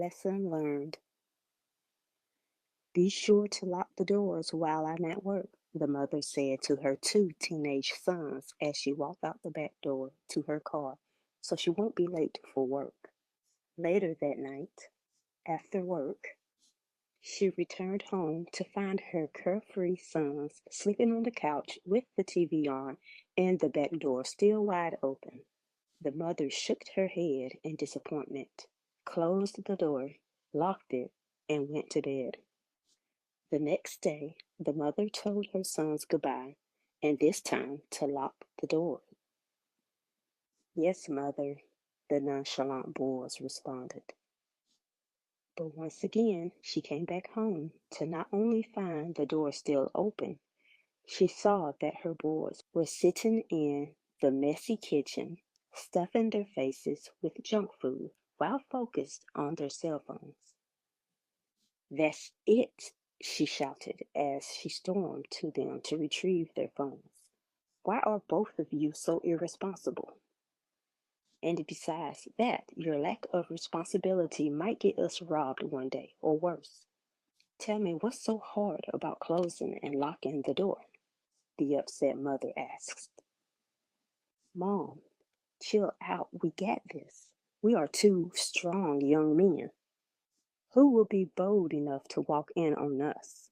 Lesson learned. Be sure to lock the doors while I'm at work, the mother said to her two teenage sons as she walked out the back door to her car so she won't be late for work. Later that night, after work, she returned home to find her carefree sons sleeping on the couch with the TV on and the back door still wide open. The mother shook her head in disappointment, closed the door, locked it, and went to bed. The next day, the mother told her sons goodbye, and this time to lock the door. Yes, mother, the nonchalant boys responded. But once again, she came back home to not only find the door still open, she saw that her boys were sitting in the messy kitchen, stuffing their faces with junk food while focused on their cell phones. "That's it!" she shouted as she stormed to them to retrieve their phones. "Why are both of you so irresponsible? And besides that, your lack of responsibility might get us robbed one day, or worse. Tell me what's so hard about closing and locking the door?" the upset mother asked. "Mom, chill out. We got this. We are two strong young men. Who will be bold enough to walk in on us?"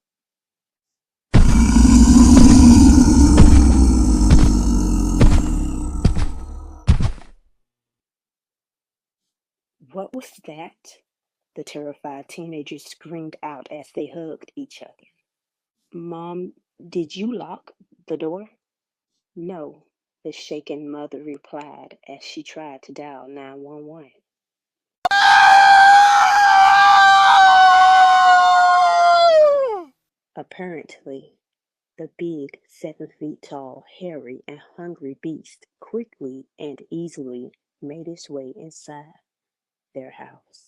What was that? The terrified teenagers screamed out as they hugged each other. "Mom, did you lock the door?" "No," the shaken mother replied as she tried to dial 911. Apparently, the big, 7 feet tall, hairy, and hungry beast quickly and easily made its way inside their house.